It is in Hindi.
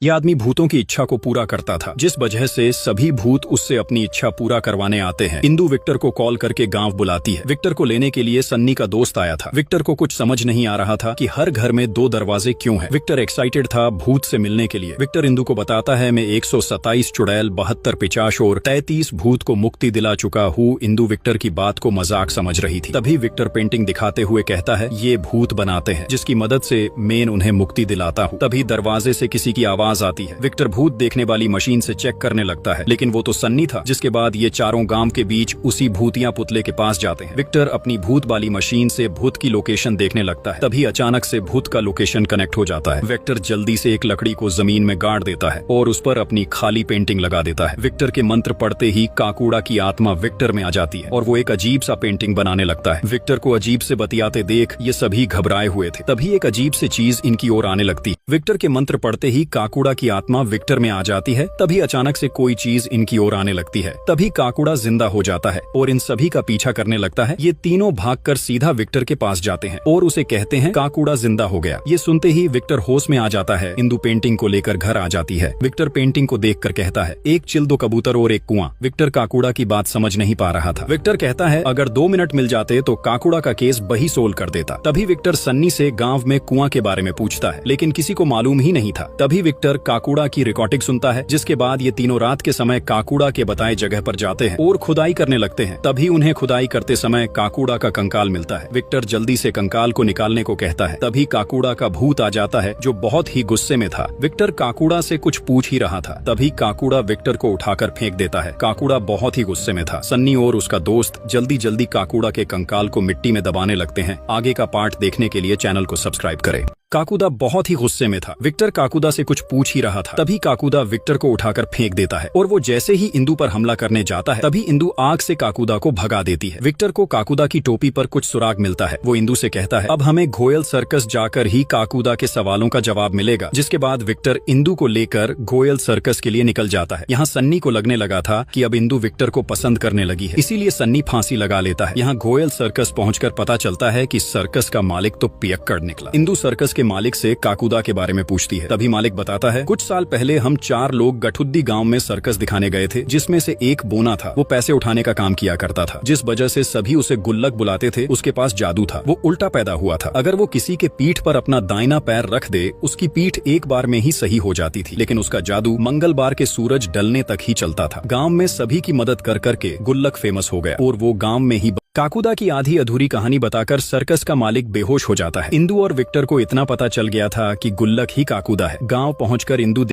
यह आदमी भूतों की इच्छा को पूरा करता था, जिस वजह से सभी भूत उससे अपनी इच्छा पूरा करवाने आते हैं। इंदु विक्टर को कॉल करके गांव बुलाती है। विक्टर को लेने के लिए सन्नी का दोस्त आया था। विक्टर को कुछ समझ नहीं आ रहा था कि हर घर में 2 दरवाजे क्यों हैं। विक्टर एक्साइटेड था भूत से मिलने के लिए। विक्टर इंदु को बताता है, मैं 127 चुड़ैल, 72 पिचाश और 33 भूत को मुक्ति दिला चुका हूँ। इंदु विक्टर की बात को मजाक समझ रही थी। तभी विक्टर पेंटिंग दिखाते हुए कहता है, ये भूत बनाते हैं जिसकी मदद से मैं उन्हें मुक्ति दिलाता हूँ। तभी दरवाजे से किसी की आवाज आती है। विक्टर भूत देखने वाली मशीन से चेक करने लगता है, लेकिन वो तो सन्नी था। जिसके बाद ये चारों गांव के बीच उसी भूतिया पुतले के पास जाते हैं। विक्टर अपनी भूत वाली मशीन से भूत की लोकेशन देखने लगता है। तभी अचानक से भूत का लोकेशन कनेक्ट हो जाता है। विक्टर जल्दी से एक लकड़ी को जमीन में गाड़ देता है और उस पर अपनी खाली पेंटिंग लगा देता है। विक्टर के मंत्र पढ़ते ही काकूड़ा की आत्मा विक्टर में आ जाती है और वो एक अजीब सा पेंटिंग बनाने लगता है। विक्टर को अजीब से बतियाते देख ये सभी घबराए हुए थे। तभी एक अजीब से चीज इनकी ओर आने लगती। विक्टर के मंत्र पढ़ते ही काकूड़ा की आत्मा विक्टर में आ जाती है। तभी अचानक से कोई चीज इनकी ओर आने लगती है। तभी काकूड़ा जिंदा हो जाता है और इन सभी का पीछा करने लगता है। ये तीनों भागकर सीधा विक्टर के पास जाते हैं और उसे कहते हैं, काकूड़ा जिंदा हो गया। ये सुनते ही विक्टर होश में आ जाता है। इंदु पेंटिंग को लेकर घर आ जाती है। विक्टर पेंटिंग को देखकर कहता है, एक चिल, 2 कबूतर और एक कुआं। विक्टर काकूड़ा की बात समझ नहीं पा रहा था। विक्टर कहता है, अगर 2 मिनट मिल जाते तो काकूड़ा का केस वही सोल्व कर देता। तभी विक्टर सन्नी से गांव में कुआं के बारे में पूछता है, लेकिन किसी को मालूम ही नहीं था। तभी विक्टर काकूड़ा की रिकॉर्डिंग सुनता है, जिसके बाद ये तीनों रात के समय काकूड़ा के बताए जगह पर जाते हैं और खुदाई करने लगते हैं। तभी उन्हें खुदाई करते समय काकूड़ा का कंकाल मिलता है। विक्टर जल्दी से कंकाल को निकालने को कहता है। तभी काकूड़ा का भूत आ जाता है, जो बहुत ही गुस्से में था। विक्टर काकूड़ा से कुछ पूछ ही रहा था, तभी काकूड़ा विक्टर को उठाकर फेंक देता है। काकूड़ा बहुत ही गुस्से में था। सन्नी और उसका दोस्त जल्दी जल्दी काकूड़ा के कंकाल को मिट्टी में दबाने लगते हैं। आगे का पार्ट देखने के लिए चैनल को सब्सक्राइब करें। काकूदा बहुत ही गुस्से में था। विक्टर काकूदा से कुछ पूछ ही रहा था, तभी काकूदा विक्टर को उठाकर फेंक देता है और वो जैसे ही इंदु पर हमला करने जाता है, तभी इंदु आग से काकूदा को भगा देती है। विक्टर को काकूदा की टोपी पर कुछ सुराग मिलता है। वो इंदु से कहता है, अब हमें घोयल सर्कस जाकर ही काकूदा के सवालों का जवाब मिलेगा। जिसके बाद विक्टर इंदु को लेकर घोयल सर्कस के लिए निकल जाता है। यहाँ सन्नी को लगने लगा था कि अब इंदु विक्टर को पसंद करने लगी है, इसीलिए सन्नी फांसी लगा लेता है। यहाँ घोयल सर्कस पहुँचकर पता चलता है कि सर्कस का मालिक तो पियक्कड़ निकला। इंदु सर्कस के मालिक से काकूदा के बारे में पूछती है। तभी मालिक बताता है, कुछ साल पहले हम 4 लोग गठुद्दी गांव में सर्कस दिखाने गए थे, जिसमें से एक बोना था। वो पैसे उठाने का काम किया करता था, जिस वजह से सभी उसे गुल्लक बुलाते थे। उसके पास जादू था, वो उल्टा पैदा हुआ था। अगर वो किसी के पीठ पर अपना दाहिना पैर रख दे, उसकी पीठ एक बार में ही सही हो जाती थी। लेकिन उसका जादू मंगलवार के सूरज ढलने तक ही चलता था। गाँव में सभी की मदद कर करके गुल्लक फेमस हो गया और वो गाँव में ही काकूदा की आधी अधूरी कहानी बताकर सर्कस का मालिक बेहोश हो जाता है। इंदु और विक्टर को इतना पता चल गया था कि गुल्लक ही काकूदा है। गांव पहुंचकर इंदु